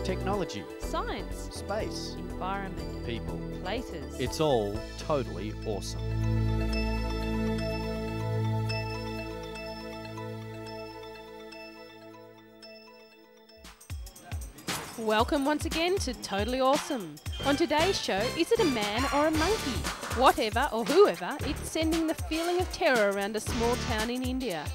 Technology, science, space, environment, people. places. It's all totally awesome. Welcome once again to Totally Awesome. On today's show, is it a man or a monkey? Whatever or whoever, it's sending the feeling of terror around a small town in India.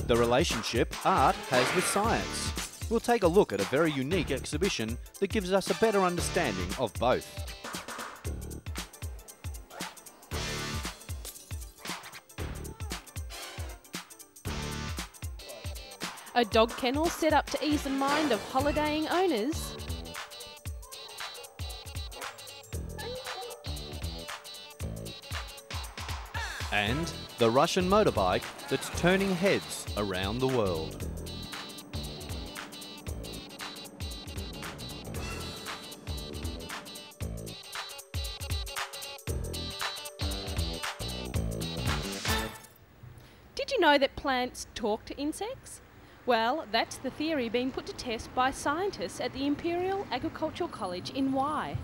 The relationship art has with science. We'll take a look at a very unique exhibition that gives us a better understanding of both. A dog kennel set up to ease the mind of holidaying owners. And the Russian motorbike that's turning heads around the world. Did you know that plants talk to insects? Well, that's the theory being put to test by scientists at the Imperial Agricultural College in Wye.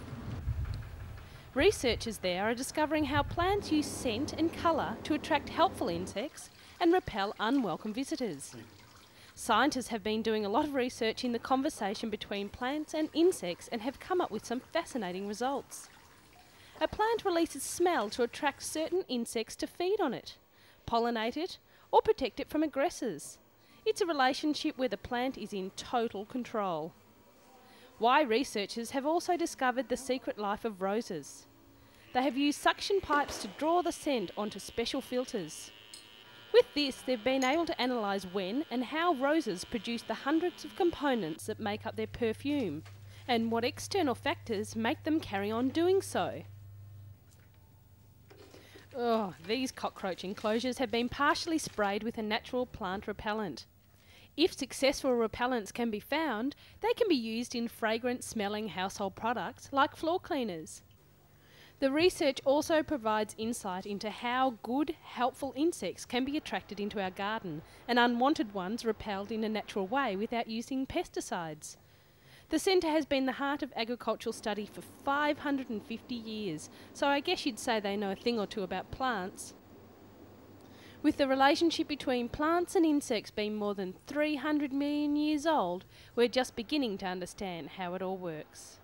Researchers there are discovering how plants use scent and colour to attract helpful insects and repel unwelcome visitors. Scientists have been doing a lot of research in the conversation between plants and insects and have come up with some fascinating results. A plant releases smell to attract certain insects to feed on it, pollinate it, or protect it from aggressors. It's a relationship where the plant is in total control. Why researchers have also discovered the secret life of roses. They have used suction pipes to draw the scent onto special filters. With this, they've been able to analyse when and how roses produce the hundreds of components that make up their perfume, and what external factors make them carry on doing so. Oh, these cockroach enclosures have been partially sprayed with a natural plant repellent. If successful repellents can be found, they can be used in fragrant-smelling household products like floor cleaners. The research also provides insight into how good, helpful insects can be attracted into our garden and unwanted ones repelled in a natural way without using pesticides. The centre has been the heart of agricultural study for 550 years, so I guess you'd say they know a thing or two about plants. With the relationship between plants and insects being more than 300 million years old, we're just beginning to understand how it all works.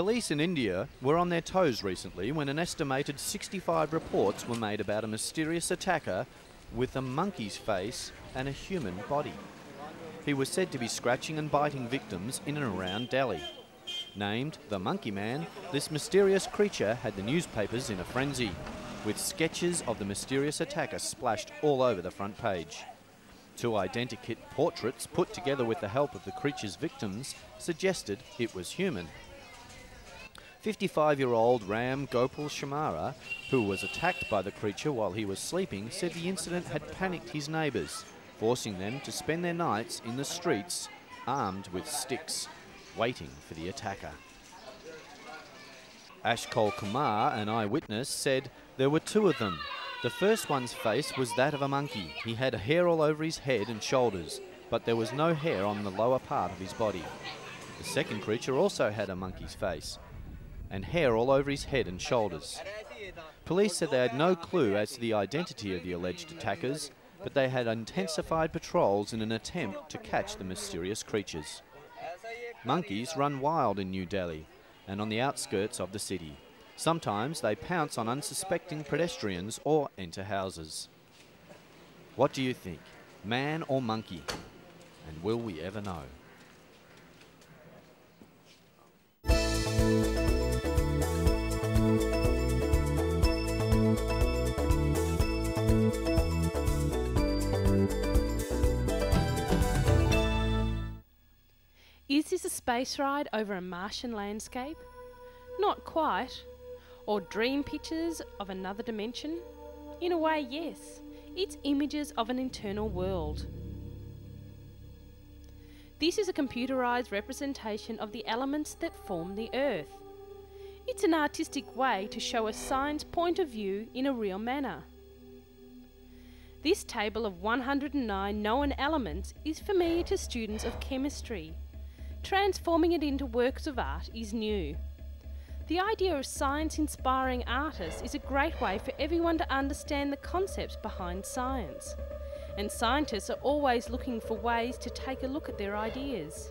Police in India were on their toes recently when an estimated 65 reports were made about a mysterious attacker with a monkey's face and a human body. He was said to be scratching and biting victims in and around Delhi. Named the Monkey Man, this mysterious creature had the newspapers in a frenzy, with sketches of the mysterious attacker splashed all over the front page. Two identikit portraits put together with the help of the creature's victims suggested it was human. 55-year-old Ram Gopal Shamara, who was attacked by the creature while he was sleeping, said the incident had panicked his neighbours, forcing them to spend their nights in the streets armed with sticks, waiting for the attacker. Ashkol Kumar, an eyewitness, said there were two of them. The first one's face was that of a monkey. He had hair all over his head and shoulders, but there was no hair on the lower part of his body. The second creature also had a monkey's face and hair all over his head and shoulders. Police said they had no clue as to the identity of the alleged attackers, but they had intensified patrols in an attempt to catch the mysterious creatures. Monkeys run wild in New Delhi and on the outskirts of the city. Sometimes they pounce on unsuspecting pedestrians or enter houses. What do you think? Man or monkey? And will we ever know? Is this a space ride over a Martian landscape? Not quite. Or dream pictures of another dimension? In a way, yes. It's images of an internal world. This is a computerised representation of the elements that form the Earth. It's an artistic way to show a science point of view in a real manner. This table of 109 known elements is familiar to students of chemistry. Transforming it into works of art is new. The idea of science-inspiring artists is a great way for everyone to understand the concepts behind science. And scientists are always looking for ways to take a look at their ideas.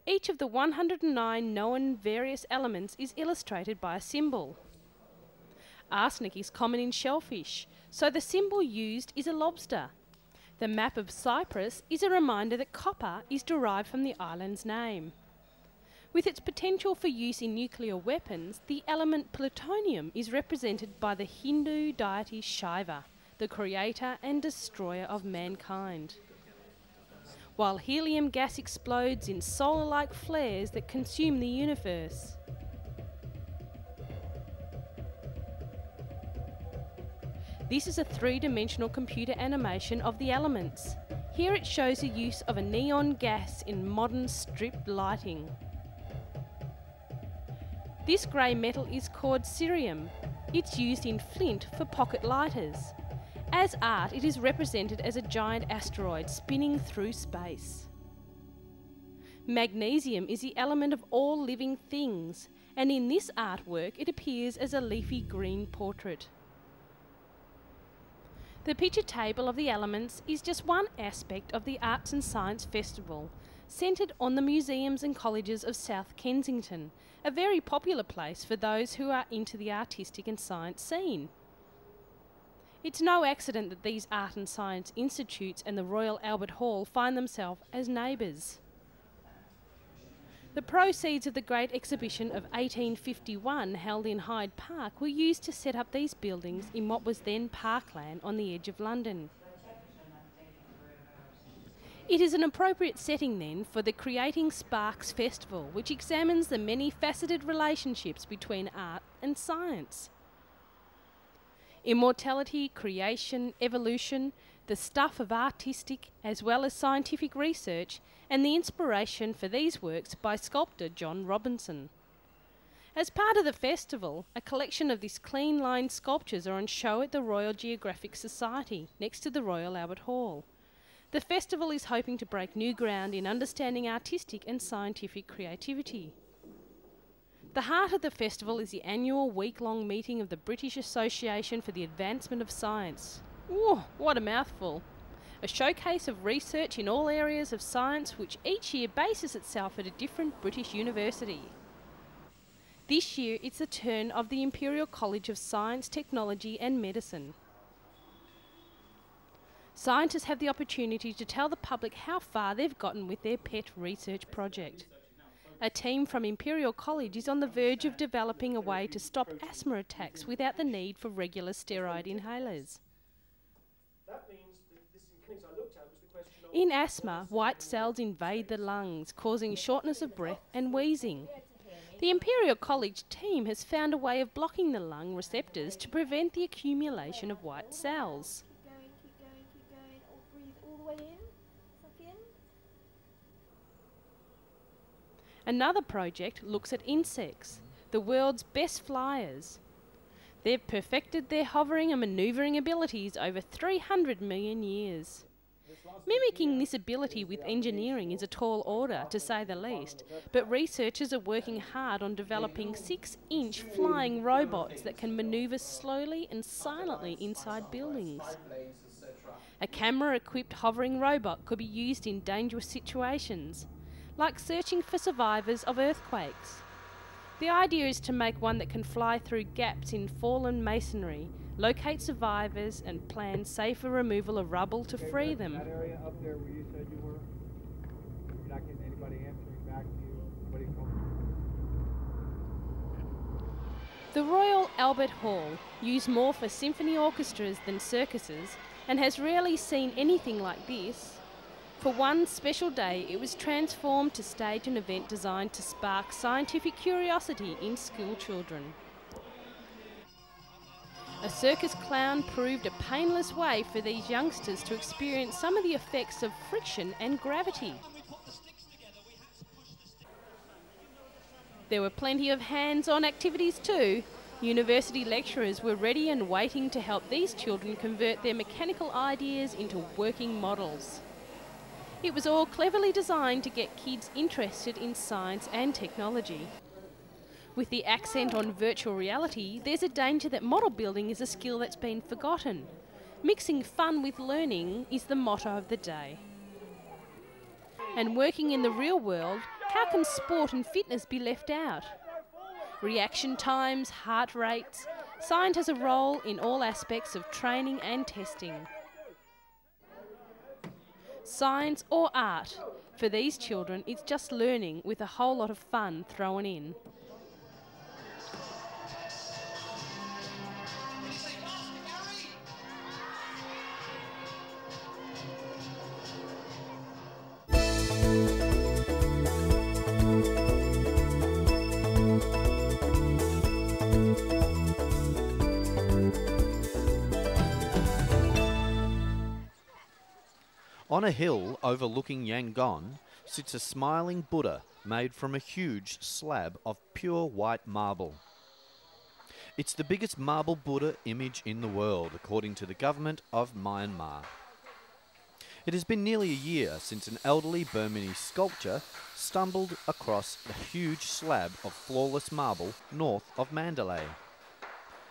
Each of the 109 known various elements is illustrated by a symbol. Arsenic is common in shellfish, so the symbol used is a lobster. The map of Cyprus is a reminder that copper is derived from the island's name. With its potential for use in nuclear weapons, the element plutonium is represented by the Hindu deity Shiva, the creator and destroyer of mankind. While helium gas explodes in solar-like flares that consume the universe. This is a three-dimensional computer animation of the elements. Here it shows the use of a neon gas in modern strip lighting. This grey metal is called cerium. It's used in flint for pocket lighters. As art, it is represented as a giant asteroid spinning through space. Magnesium is the element of all living things, and in this artwork it appears as a leafy green portrait. The picture table of the elements is just one aspect of the Arts and Science Festival, centred on the museums and colleges of South Kensington, a very popular place for those who are into the artistic and science scene. It's no accident that these art and science institutes and the Royal Albert Hall find themselves as neighbours. The proceeds of the Great Exhibition of 1851 held in Hyde Park were used to set up these buildings in what was then parkland on the edge of London. It is an appropriate setting then for the Creating Sparks Festival, which examines the many-faceted relationships between art and science. Immortality, creation, evolution, the stuff of artistic as well as scientific research, and the inspiration for these works by sculptor John Robinson. As part of the festival, a collection of these clean-lined sculptures are on show at the Royal Geographic Society, next to the Royal Albert Hall. The festival is hoping to break new ground in understanding artistic and scientific creativity. The heart of the festival is the annual week-long meeting of the British Association for the Advancement of Science. Ooh, what a mouthful! A showcase of research in all areas of science which each year bases itself at a different British university. This year it's the turn of the Imperial College of Science, Technology and Medicine. Scientists have the opportunity to tell the public how far they've gotten with their pet research project. A team from Imperial College is on the verge of developing a way to stop asthma attacks without the need for regular steroid inhalers. In asthma, white cells invade the lungs, causing shortness of breath and wheezing. The Imperial College team has found a way of blocking the lung receptors to prevent the accumulation of white cells. Keep going. Breathe all the way in. Suck in. Another project looks at insects, the world's best flyers. They've perfected their hovering and manoeuvring abilities over 300 million years. Mimicking this ability with engineering is a tall order, to say the least, but researchers are working hard on developing 6-inch flying robots that can manoeuvre slowly and silently inside buildings. A camera-equipped hovering robot could be used in dangerous situations, like searching for survivors of earthquakes. The idea is to make one that can fly through gaps in fallen masonry, locate survivors and plan safer removal of rubble to free them. That area up there where you said you were, you're not getting anybody answering back to you. What do you call it? The Royal Albert Hall, used more for symphony orchestras than circuses, and has rarely seen anything like this. For one special day, it was transformed to stage an event designed to spark scientific curiosity in school children. A circus clown proved a painless way for these youngsters to experience some of the effects of friction and gravity. There were plenty of hands-on activities too. University lecturers were ready and waiting to help these children convert their mechanical ideas into working models. It was all cleverly designed to get kids interested in science and technology. With the accent on virtual reality, there's a danger that model building is a skill that's been forgotten. Mixing fun with learning is the motto of the day. And working in the real world, how can sport and fitness be left out? Reaction times, heart rates, science has a role in all aspects of training and testing. Science or art, for these children it's just learning with a whole lot of fun thrown in. On a hill overlooking Yangon sits a smiling Buddha made from a huge slab of pure white marble. It's the biggest marble Buddha image in the world, according to the government of Myanmar. It has been nearly a year since an elderly Burmese sculptor stumbled across a huge slab of flawless marble north of Mandalay.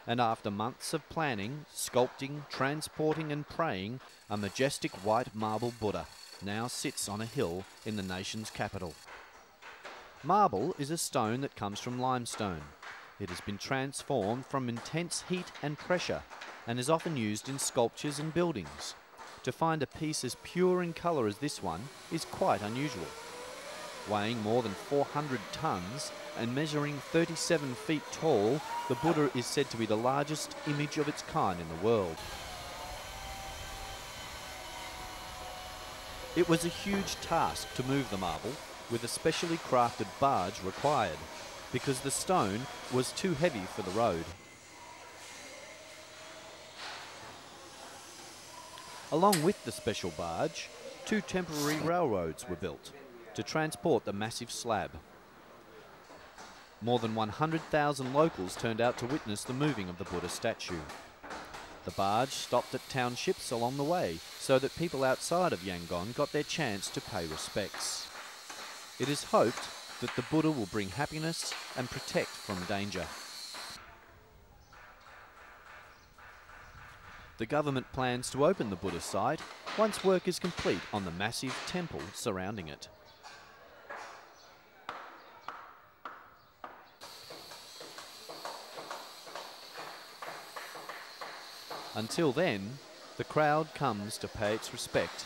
And after months of planning, sculpting, transporting and praying, a majestic white marble Buddha now sits on a hill in the nation's capital. Marble is a stone that comes from limestone. It has been transformed from intense heat and pressure and is often used in sculptures and buildings. To find a piece as pure in colour as this one is quite unusual. Weighing more than 400 tonnes and measuring 37 feet tall, the Buddha is said to be the largest image of its kind in the world. It was a huge task to move the marble, with a specially crafted barge required, because the stone was too heavy for the road. Along with the special barge, 2 temporary railroads were built to transport the massive slab. More than 100,000 locals turned out to witness the moving of the Buddha statue. The barge stopped at townships along the way so that people outside of Yangon got their chance to pay respects. It is hoped that the Buddha will bring happiness and protect from danger. The government plans to open the Buddha site once work is complete on the massive temple surrounding it. Until then, the crowd comes to pay its respect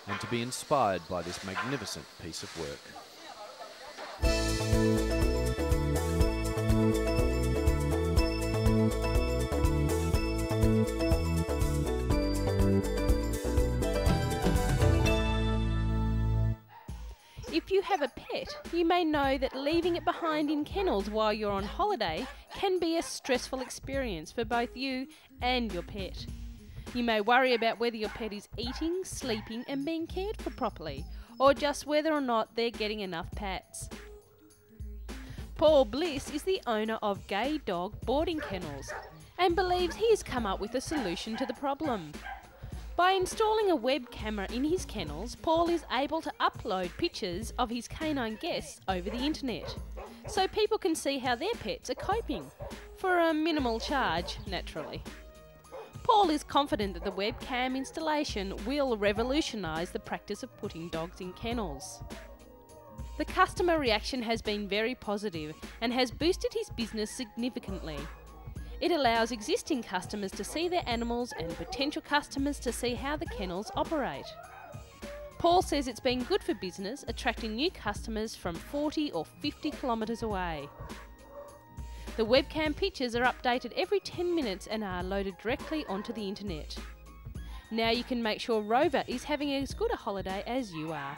and to be inspired by this magnificent piece of work. If you have a pet, you may know that leaving it behind in kennels while you're on holiday can be a stressful experience for both you and your pet. You may worry about whether your pet is eating, sleeping and being cared for properly, or just whether or not they're getting enough pats. Paul Bliss is the owner of Gay Dog Boarding Kennels and believes he has come up with a solution to the problem. By installing a web camera in his kennels, Paul is able to upload pictures of his canine guests over the internet, so people can see how their pets are coping, for a minimal charge, naturally. Paul is confident that the webcam installation will revolutionise the practice of putting dogs in kennels. The customer reaction has been very positive and has boosted his business significantly. It allows existing customers to see their animals and potential customers to see how the kennels operate. Paul says it's been good for business, attracting new customers from 40 or 50 kilometres away. The webcam pictures are updated every 10 minutes and are loaded directly onto the internet. Now you can make sure Rover is having as good a holiday as you are.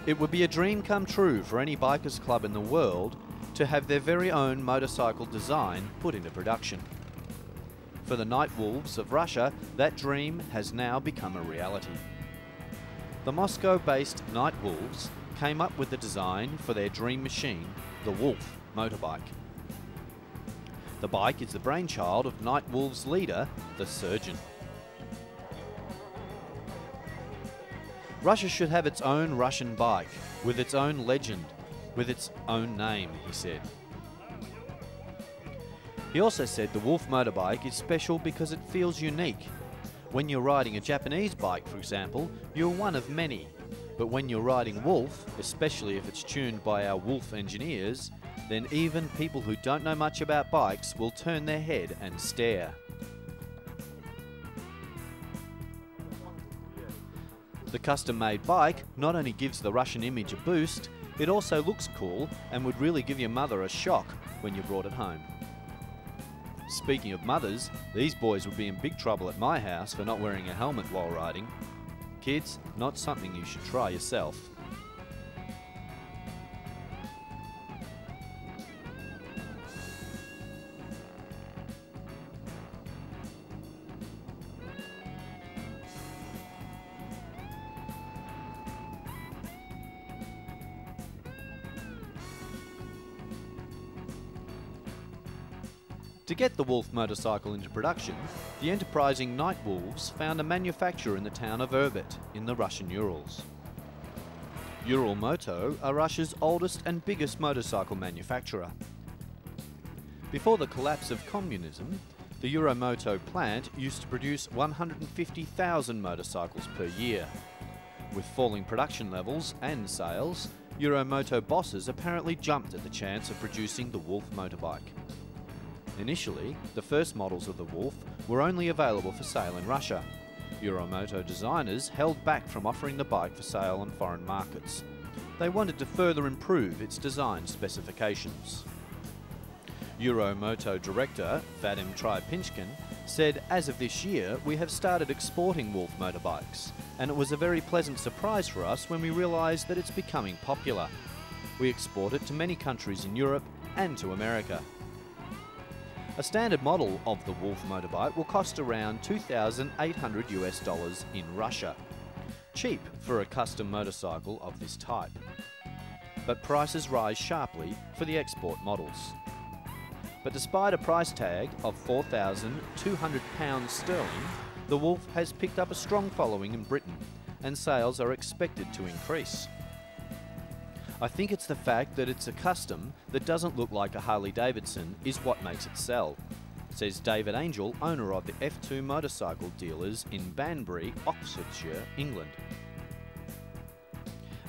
It would be a dream come true for any bikers club in the world to have their very own motorcycle design put into production. For the Night Wolves of Russia, that dream has now become a reality. The Moscow-based Night Wolves came up with the design for their dream machine, the Wolf motorbike. The bike is the brainchild of Night Wolves leader, the Surgeon. Russia should have its own Russian bike, with its own legend, with its own name, he said. He also said the Wolf motorbike is special because it feels unique. When you're riding a Japanese bike, for example, you're one of many. But when you're riding Wolf, especially if it's tuned by our Wolf engineers, then even people who don't know much about bikes will turn their head and stare. The custom-made bike not only gives the Russian image a boost, it also looks cool and would really give your mother a shock when you brought it home. Speaking of mothers, these boys would be in big trouble at my house for not wearing a helmet while riding. Kids, not something you should try yourself. To get the Wolf motorcycle into production, the enterprising Night Wolves found a manufacturer in the town of Irbit in the Russian Urals. Ural Moto are Russia's oldest and biggest motorcycle manufacturer. Before the collapse of communism, the Euromoto plant used to produce 150,000 motorcycles per year. With falling production levels and sales, Euromoto bosses apparently jumped at the chance of producing the Wolf motorbike. Initially, the first models of the Wolf were only available for sale in Russia. Euromoto designers held back from offering the bike for sale on foreign markets. They wanted to further improve its design specifications. Euromoto director Vadim Trypinchkin said, "As of this year, we have started exporting Wolf motorbikes, and it was a very pleasant surprise for us when we realised that it's becoming popular. We export it to many countries in Europe and to America." A standard model of the Wolf motorbike will cost around $2,800 in Russia. Cheap for a custom motorcycle of this type. But prices rise sharply for the export models. But despite a price tag of £4,200 sterling, the Wolf has picked up a strong following in Britain, and sales are expected to increase. "I think it's the fact that it's a custom that doesn't look like a Harley-Davidson is what makes it sell," says David Angel, owner of the F2 motorcycle dealers in Banbury, Oxfordshire, England.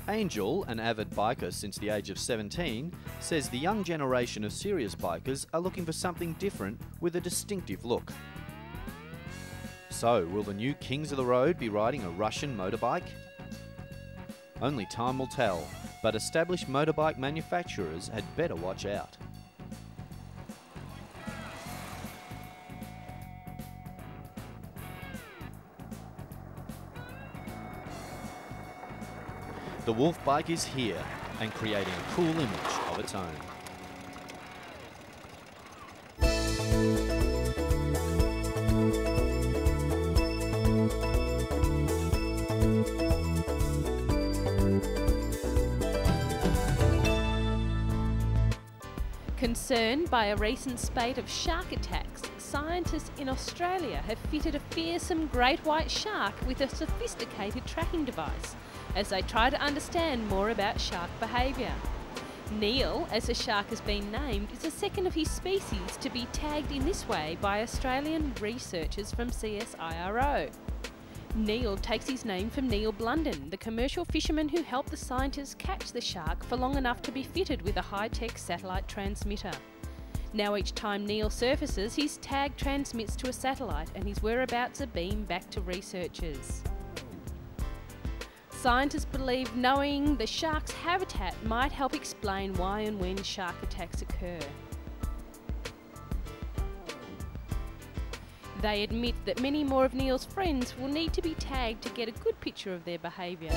Angel, an avid biker since the age of 17, says the young generation of serious bikers are looking for something different with a distinctive look. So, will the new kings of the road be riding a Russian motorbike? Only time will tell, but established motorbike manufacturers had better watch out. The Wolf bike is here and creating a cool image of its own. Concerned by a recent spate of shark attacks, scientists in Australia have fitted a fearsome great white shark with a sophisticated tracking device as they try to understand more about shark behaviour. Neil, as the shark has been named, is the second of his species to be tagged in this way by Australian researchers from CSIRO. Neil takes his name from Neil Blunden, the commercial fisherman who helped the scientists catch the shark for long enough to be fitted with a high-tech satellite transmitter. Now each time Neil surfaces, his tag transmits to a satellite and his whereabouts are beamed back to researchers. Scientists believe knowing the shark's habitat might help explain why and when shark attacks occur. They admit that many more of Neil's friends will need to be tagged to get a good picture of their behaviour.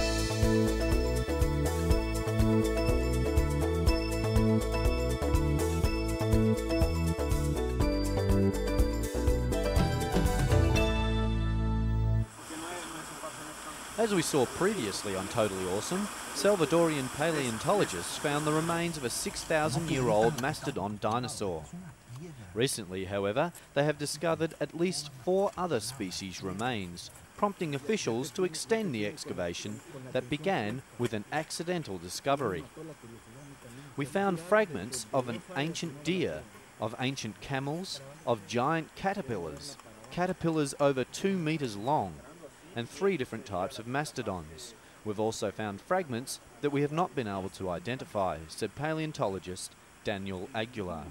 As we saw previously on Totally Awesome, Salvadorian paleontologists found the remains of a 6,000-year-old mastodon dinosaur. Recently, however, they have discovered at least 4 other species remains, prompting officials to extend the excavation that began with an accidental discovery. We found fragments of an ancient deer, of ancient camels, of giant caterpillars, caterpillars over 2 meters long, and 3 different types of mastodons. We've also found fragments that we have not been able to identify, said paleontologist Daniel Aguilar.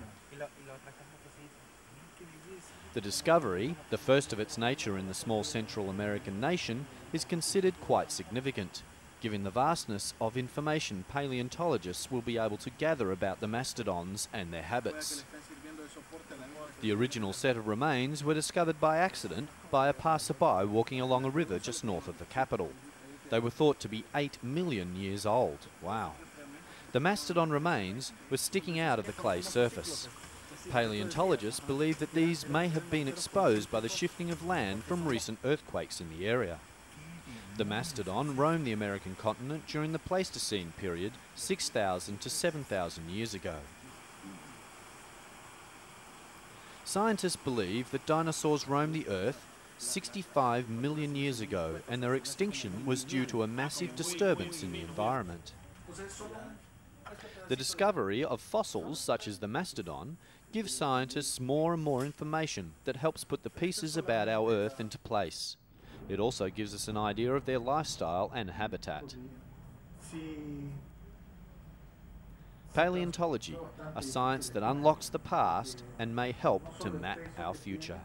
The discovery, the first of its nature in the small Central American nation, is considered quite significant, given the vastness of information paleontologists will be able to gather about the mastodons and their habits. The original set of remains were discovered by accident by a passerby walking along a river just north of the capital. They were thought to be 8 million years old. Wow. The mastodon remains were sticking out of the clay surface. Paleontologists believe that these may have been exposed by the shifting of land from recent earthquakes in the area. The mastodon roamed the American continent during the Pleistocene period, 6,000 to 7,000 years ago. Scientists believe that dinosaurs roamed the Earth 65 million years ago, and their extinction was due to a massive disturbance in the environment. The discovery of fossils such as the mastodon gives scientists more and more information that helps put the pieces about our Earth into place. It also gives us an idea of their lifestyle and habitat. Paleontology, a science that unlocks the past and may help to map our future.